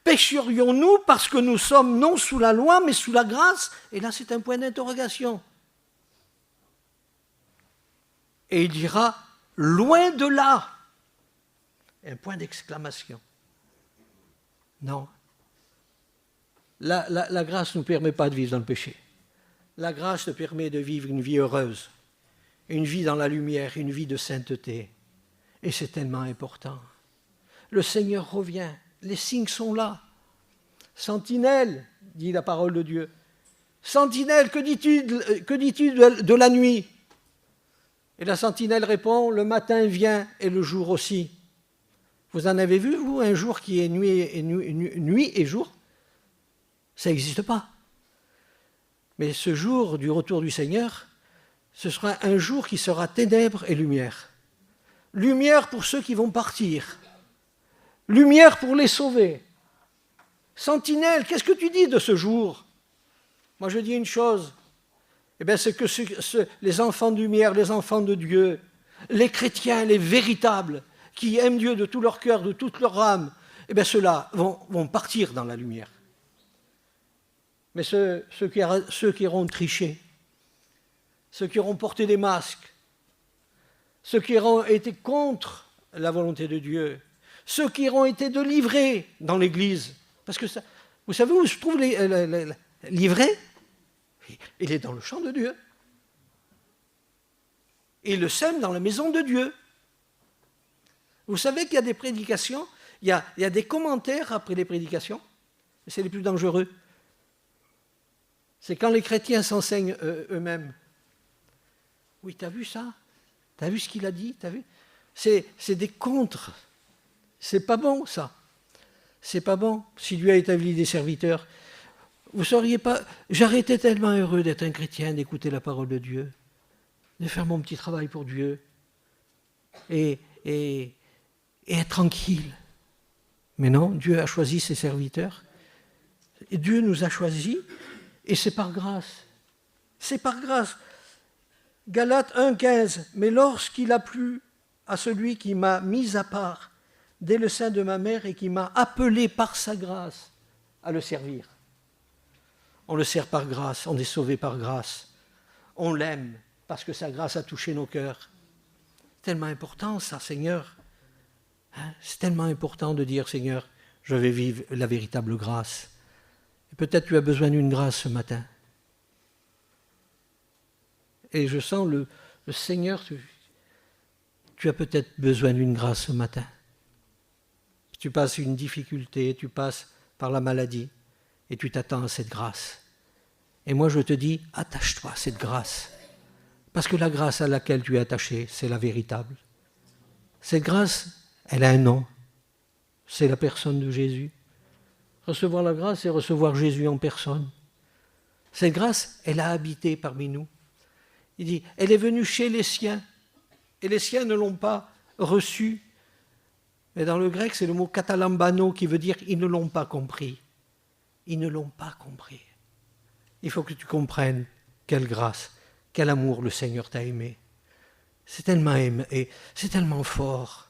Pécherions-nous parce que nous sommes non sous la loi, mais sous la grâce? Et là, c'est un point d'interrogation. Et il dira, loin de là. Un point d'exclamation. Non. La grâce ne nous permet pas de vivre dans le péché. La grâce te permet de vivre une vie heureuse, une vie dans la lumière, une vie de sainteté. Et c'est tellement important. Le Seigneur revient, les signes sont là. Sentinelle, dit la parole de Dieu. Sentinelle, que dis-tu de la nuit? Et la sentinelle répond, le matin vient et le jour aussi. Vous en avez vu, vous, un jour qui est nuit et jour? Ça n'existe pas. Mais ce jour du retour du Seigneur, ce sera un jour qui sera ténèbres et lumière. Lumière pour ceux qui vont partir. Lumière pour les sauver. Sentinelle, qu'est-ce que tu dis de ce jour? Moi, je dis une chose. Eh bien, c'est que les enfants de lumière, les enfants de Dieu, les chrétiens, les véritables, qui aiment Dieu de tout leur cœur, de toute leur âme, eh bien, ceux-là vont partir dans la lumière. Mais ceux qui auront triché, ceux qui auront porté des masques, ceux qui auront été contre la volonté de Dieu, ceux qui auront été livrés dans l'Église, parce que ça, vous savez où se trouve livré? Il est dans le champ de Dieu. Et il le sème dans la maison de Dieu. Vous savez qu'il y a des prédications, il y a des commentaires après les prédications, et c'est les plus dangereux. C'est quand les chrétiens s'enseignent eux-mêmes. Oui, t'as vu ça? T'as vu ce qu'il a dit? T'as vu? C'est des contres. C'est pas bon, ça. C'est pas bon. Si Dieu a établi des serviteurs, vous sauriez pas... J'arrêtais tellement heureux d'être un chrétien, d'écouter la parole de Dieu, de faire mon petit travail pour Dieu et être tranquille. Mais non, Dieu a choisi ses serviteurs. Et Dieu nous a choisis et c'est par grâce. C'est par grâce. Galates 1,15. Mais lorsqu'il a plu à celui qui m'a mis à part dès le sein de ma mère et qui m'a appelé par sa grâce à le servir. On le sert par grâce, on est sauvé par grâce. On l'aime parce que sa grâce a touché nos cœurs. C'est tellement important ça, Seigneur. Hein? C'est tellement important de dire, Seigneur, je vais vivre la véritable grâce. Et peut-être tu as besoin d'une grâce ce matin. Et je sens le Seigneur, tu as peut-être besoin d'une grâce ce matin. Tu passes une difficulté, tu passes par la maladie et tu t'attends à cette grâce. Et moi je te dis, attache-toi à cette grâce. Parce que la grâce à laquelle tu es attaché, c'est la véritable. Cette grâce, elle a un nom. C'est la personne de Jésus. Recevoir la grâce, c'est recevoir Jésus en personne. Cette grâce, elle a habité parmi nous. Il dit, elle est venue chez les siens, et les siens ne l'ont pas reçue. Mais dans le grec, c'est le mot katalambano qui veut dire « ils ne l'ont pas compris ». Ils ne l'ont pas compris. Il faut que tu comprennes quelle grâce, quel amour le Seigneur t'a aimé. C'est tellement aimé, et c'est tellement fort.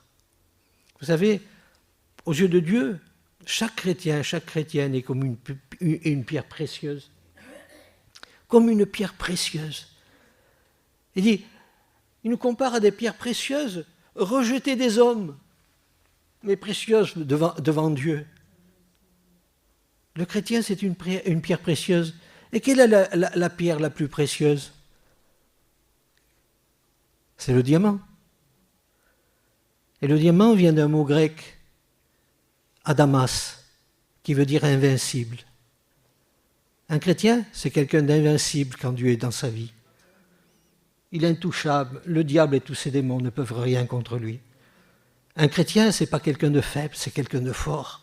Vous savez, aux yeux de Dieu, chaque chrétien, chaque chrétienne est comme une pierre précieuse. Comme une pierre précieuse. Il dit, il nous compare à des pierres précieuses rejetées des hommes, mais précieuses devant Dieu. Le chrétien, c'est une pierre précieuse. Et quelle est la pierre la plus précieuse? C'est le diamant. Et le diamant vient d'un mot grec, adamas, qui veut dire invincible. Un chrétien, c'est quelqu'un d'invincible quand Dieu est dans sa vie. Il est intouchable. Le diable et tous ses démons ne peuvent rien contre lui. Un chrétien, ce n'est pas quelqu'un de faible, c'est quelqu'un de fort.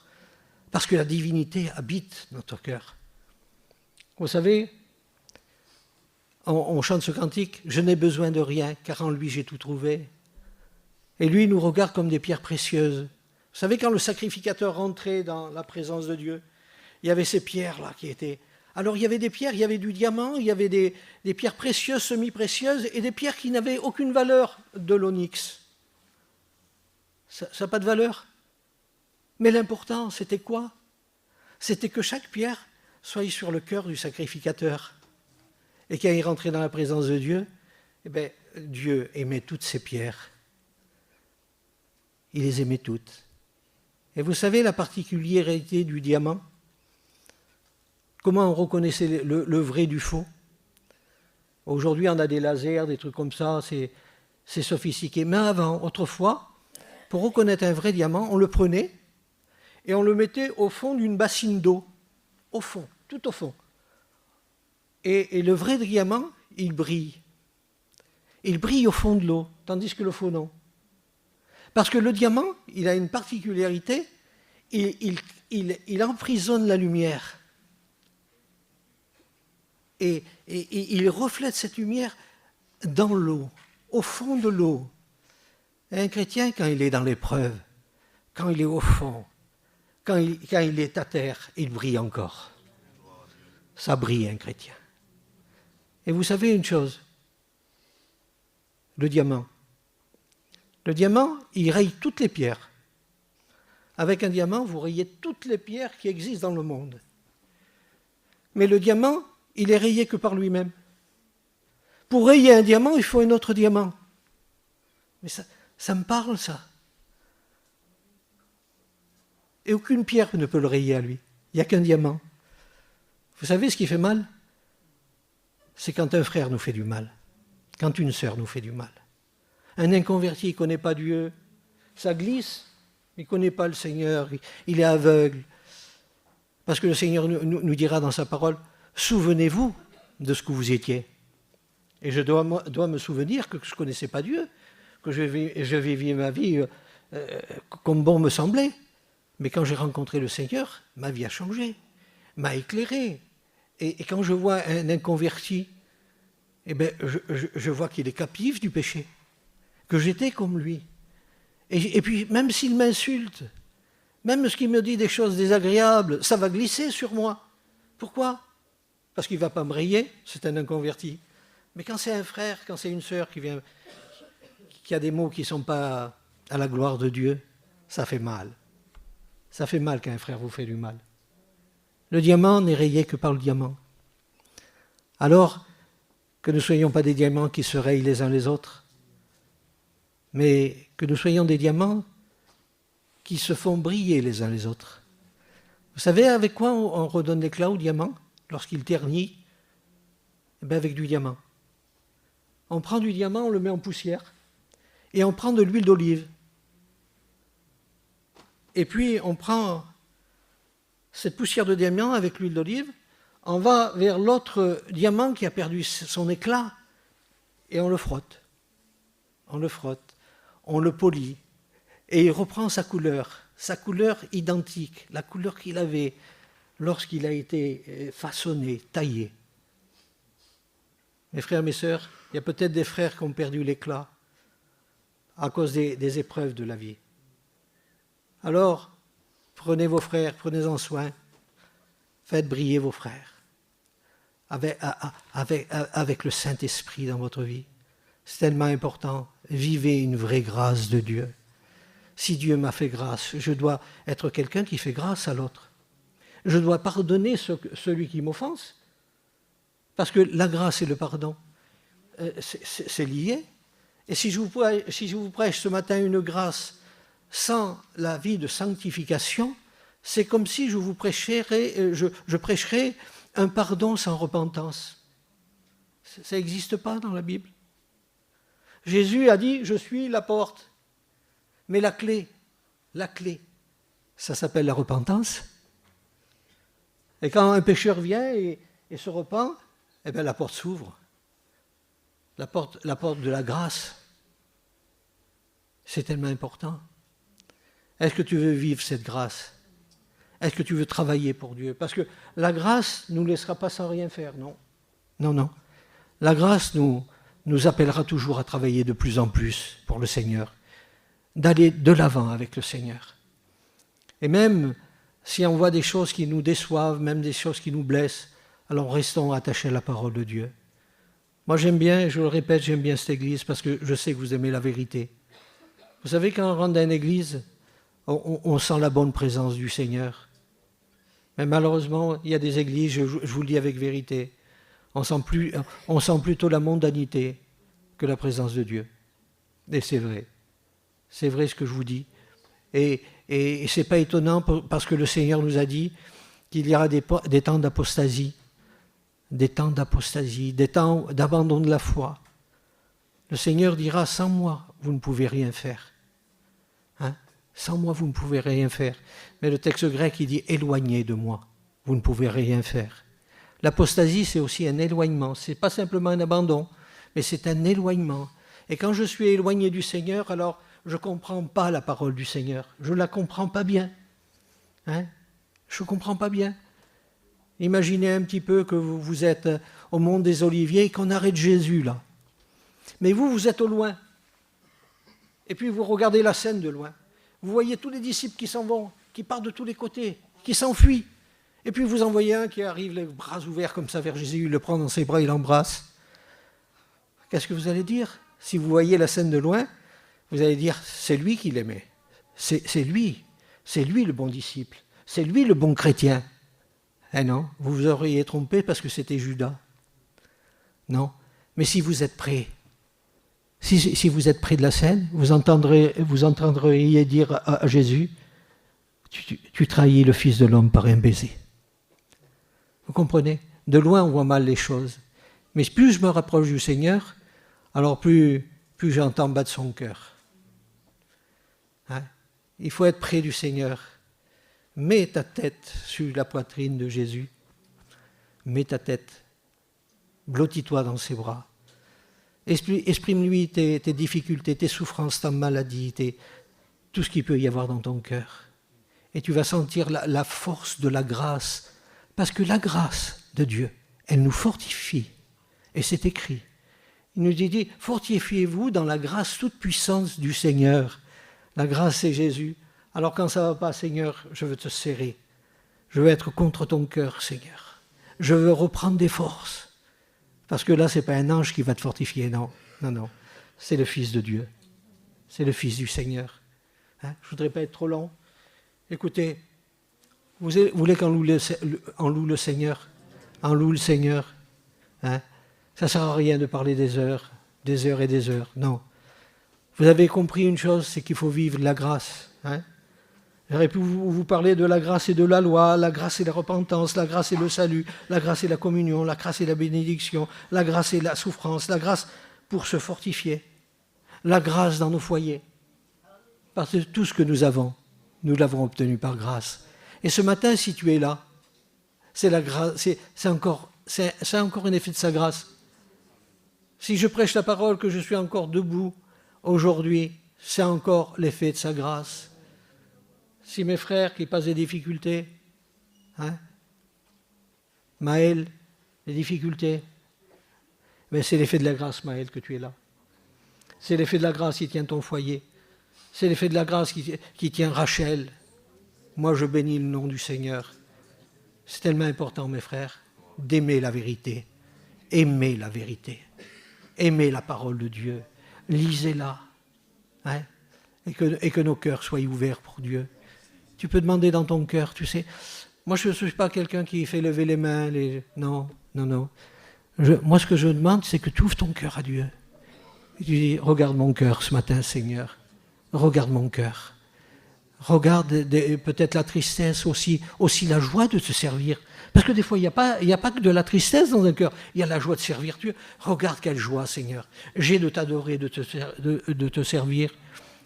Parce que la divinité habite notre cœur. Vous savez, on chante ce cantique, « Je n'ai besoin de rien, car en lui j'ai tout trouvé ». Et lui, il nous regarde comme des pierres précieuses. Vous savez, quand le sacrificateur rentrait dans la présence de Dieu, il y avait ces pierres-là qui étaient... Alors il y avait des pierres, il y avait du diamant, il y avait des pierres précieuses, semi-précieuses, et des pierres qui n'avaient aucune valeur, de l'onyx. Ça n'a pas de valeur. Mais l'important, c'était quoi? C'était que chaque pierre soit sur le cœur du sacrificateur. Et quand il rentrait dans la présence de Dieu, eh bien, Dieu aimait toutes ces pierres. Il les aimait toutes. Et vous savez la particularité du diamant? Comment on reconnaissait le vrai du faux? Aujourd'hui, on a des lasers, des trucs comme ça, c'est sophistiqué. Mais avant, autrefois, pour reconnaître un vrai diamant, on le prenait et on le mettait au fond d'une bassine d'eau. Au fond, tout au fond. Et le vrai diamant, il brille. Il brille au fond de l'eau, tandis que le faux, non. Parce que le diamant, il a une particularité, il emprisonne la lumière. Et il reflète cette lumière dans l'eau, au fond de l'eau. Et un chrétien, quand il est dans l'épreuve, quand il est au fond, quand il est à terre, il brille encore. Ça brille, un chrétien. Et vous savez une chose, le diamant, il raye toutes les pierres. Avec un diamant, vous rayez toutes les pierres qui existent dans le monde. Mais le diamant, il est rayé que par lui-même. Pour rayer un diamant, il faut un autre diamant. Mais ça me parle, ça. Et aucune pierre ne peut le rayer à lui. Il n'y a qu'un diamant. Vous savez ce qui fait mal? C'est quand un frère nous fait du mal. Quand une sœur nous fait du mal. Un inconverti, il ne connaît pas Dieu. Ça glisse, il ne connaît pas le Seigneur. Il est aveugle. Parce que le Seigneur nous dira dans sa parole, souvenez-vous de ce que vous étiez. Et je dois me souvenir que je ne connaissais pas Dieu, que je vivais ma vie comme bon me semblait. Mais quand j'ai rencontré le Seigneur, ma vie a changé, m'a éclairé. Et quand je vois un inconverti, eh ben, je vois qu'il est captif du péché, que j'étais comme lui. Et puis, même s'il m'insulte, même ce qu'il me dit des choses désagréables, ça va glisser sur moi. Pourquoi? Parce qu'il ne va pas me rayer, c'est un inconverti. Mais quand c'est un frère, quand c'est une sœur qui a des mots qui ne sont pas à la gloire de Dieu, ça fait mal. Ça fait mal quand un frère vous fait du mal. Le diamant n'est rayé que par le diamant. Alors, que nous ne soyons pas des diamants qui se rayent les uns les autres, mais que nous soyons des diamants qui se font briller les uns les autres. Vous savez avec quoi on redonne l'éclat au diamant lorsqu'il ternit? Eh bien avec du diamant. On prend du diamant, on le met en poussière, et on prend de l'huile d'olive. Et puis on prend cette poussière de diamant avec l'huile d'olive, on va vers l'autre diamant qui a perdu son éclat, et on le frotte. On le frotte, on le polit, et il reprend sa couleur identique, la couleur qu'il avait lorsqu'il a été façonné, taillé. Mes frères, mes sœurs, il y a peut-être des frères qui ont perdu l'éclat à cause des épreuves de la vie. Alors, prenez vos frères, prenez-en soin, faites briller vos frères avec le Saint-Esprit dans votre vie. C'est tellement important. Vivez une vraie grâce de Dieu. Si Dieu m'a fait grâce, je dois être quelqu'un qui fait grâce à l'autre. Je dois pardonner celui qui m'offense. Parce que la grâce et le pardon, c'est lié. Et si je vous prêche ce matin une grâce sans la vie de sanctification, c'est comme si je prêcherais un pardon sans repentance. Ça n'existe pas dans la Bible. Jésus a dit « Je suis la porte ». Mais la clé, ça s'appelle la repentance. Et quand un pécheur vient et se repent, eh bien la porte s'ouvre. La porte de la grâce. C'est tellement important. Est-ce que tu veux vivre cette grâce? Est-ce que tu veux travailler pour Dieu? Parce que la grâce ne nous laissera pas sans rien faire, non. Non. La grâce nous appellera toujours à travailler de plus en plus pour le Seigneur, d'aller de l'avant avec le Seigneur. Et même si on voit des choses qui nous déçoivent, même des choses qui nous blessent, alors restons attachés à la parole de Dieu. Moi j'aime bien, je le répète, j'aime bien cette église parce que je sais que vous aimez la vérité. Vous savez, quand on rentre dans une église, on sent la bonne présence du Seigneur. Mais malheureusement, il y a des églises, je vous le dis avec vérité, on sent plutôt la mondanité que la présence de Dieu. Et c'est vrai. C'est vrai ce que je vous dis. Et ce n'est pas étonnant parce que le Seigneur nous a dit qu'il y aura des temps d'apostasie, des temps d'abandon de la foi. Le Seigneur dira, sans moi, vous ne pouvez rien faire. Hein? Sans moi, vous ne pouvez rien faire. Mais le texte grec, il dit, éloignez de moi, vous ne pouvez rien faire. L'apostasie, c'est aussi un éloignement. Ce n'est pas simplement un abandon, mais c'est un éloignement. Et quand je suis éloigné du Seigneur, alors je ne comprends pas la parole du Seigneur. Je ne la comprends pas bien. Hein? Je ne comprends pas bien. Imaginez un petit peu que vous êtes au Mont des Oliviers et qu'on arrête Jésus là. Mais vous êtes au loin. Et puis vous regardez la scène de loin. Vous voyez tous les disciples qui s'en vont, qui partent de tous les côtés, qui s'enfuient. Et puis vous en voyez un qui arrive les bras ouverts comme ça vers Jésus, il le prend dans ses bras, il l'embrasse. Qu'est-ce que vous allez dire? Si vous voyez la scène de loin, vous allez dire, c'est lui qui l'aimait. C'est lui le bon disciple. C'est lui le bon chrétien. Eh non, vous vous auriez trompé parce que c'était Judas. Non, mais si vous êtes près, si vous êtes près de la scène, vous entendriez dire à Jésus, tu trahis le Fils de l'homme par un baiser. Vous comprenez? De loin, on voit mal les choses. Mais plus je me rapproche du Seigneur, alors plus j'entends battre son cœur. Hein? Il faut être près du Seigneur. Mets ta tête sur la poitrine de Jésus. Mets ta tête. Blottis-toi dans ses bras. Exprime-lui tes difficultés, tes souffrances, ta maladie, tout ce qu'il peut y avoir dans ton cœur. Et tu vas sentir la force de la grâce. Parce que la grâce, de Dieu, elle nous fortifie. Et c'est écrit. Il nous dit, fortifiez-vous dans la grâce toute puissance du Seigneur. La grâce, c'est Jésus. Alors quand ça ne va pas, Seigneur, je veux te serrer. Je veux être contre ton cœur, Seigneur. Je veux reprendre des forces. Parce que là, ce n'est pas un ange qui va te fortifier, non. Non, non. C'est le Fils de Dieu. C'est le Fils du Seigneur. Je ne voudrais pas être trop long. Écoutez, vous voulez qu'on loue le Seigneur? On loue le Seigneur. Ça ne sert à rien de parler des heures et des heures. Non. Vous avez compris une chose, c'est qu'il faut vivre la grâce. J'aurais pu vous parler de la grâce et de la loi, la grâce et la repentance, la grâce et le salut, la grâce et la communion, la grâce et la bénédiction, la grâce et la souffrance, la grâce pour se fortifier, la grâce dans nos foyers. Parce que tout ce que nous avons, nous l'avons obtenu par grâce. Et ce matin, si tu es là, c'est la grâce, c'est encore un effet de sa grâce. Si je prêche la parole, que je suis encore debout aujourd'hui, c'est encore l'effet de sa grâce. Si mes frères qui passent des difficultés, Maël, les difficultés, mais c'est l'effet de la grâce, Maël, que tu es là. C'est l'effet de la grâce qui tient ton foyer. C'est l'effet de la grâce qui tient Rachel. Moi, je bénis le nom du Seigneur. C'est tellement important, mes frères, d'aimer la vérité. Aimer la vérité. Aimer la parole de Dieu. Lisez-la. Et que nos cœurs soient ouverts pour Dieu. Tu peux demander dans ton cœur, tu sais. Moi, je ne suis pas quelqu'un qui fait lever les mains. Non. Moi, ce que je demande, c'est que tu ouvres ton cœur à Dieu. Et tu dis, regarde mon cœur ce matin, Seigneur. Regarde mon cœur. Regarde peut-être la tristesse, aussi la joie de te servir. Parce que des fois, il n'y a pas que de la tristesse dans un cœur. Il y a la joie de servir Dieu. Regarde quelle joie, Seigneur. J'ai de t'adorer, de te servir.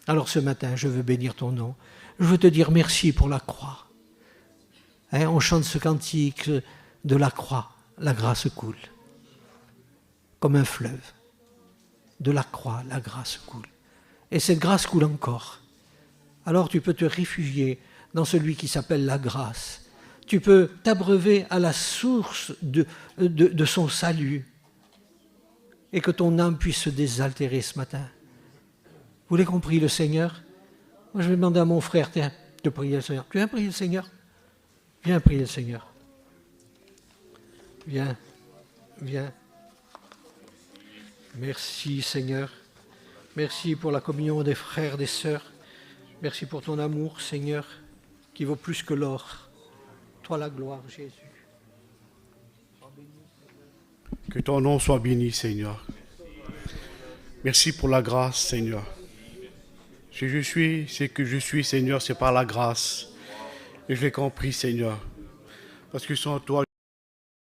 Alors ce matin, je veux bénir ton nom. Je veux te dire merci pour la croix. On chante ce cantique de la croix. La grâce coule. Comme un fleuve. De la croix, la grâce coule. Et cette grâce coule encore. Alors tu peux te réfugier dans celui qui s'appelle la grâce. Tu peux t'abreuver à la source de son salut. Et que ton âme puisse se désaltérer ce matin. Vous l'avez compris, le Seigneur? Moi, je vais demander à mon frère, tiens, de prier le Seigneur. Tu viens prier le Seigneur? Viens prier le Seigneur. Viens. Merci, Seigneur. Merci pour la communion des frères, des sœurs. Merci pour ton amour, Seigneur, qui vaut plus que l'or. Toi la gloire, Jésus. Que ton nom soit béni, Seigneur. Merci pour la grâce, Seigneur. Si je suis ce que je suis, Seigneur, c'est par la grâce. Et je l'ai compris, Seigneur. Parce que sans toi,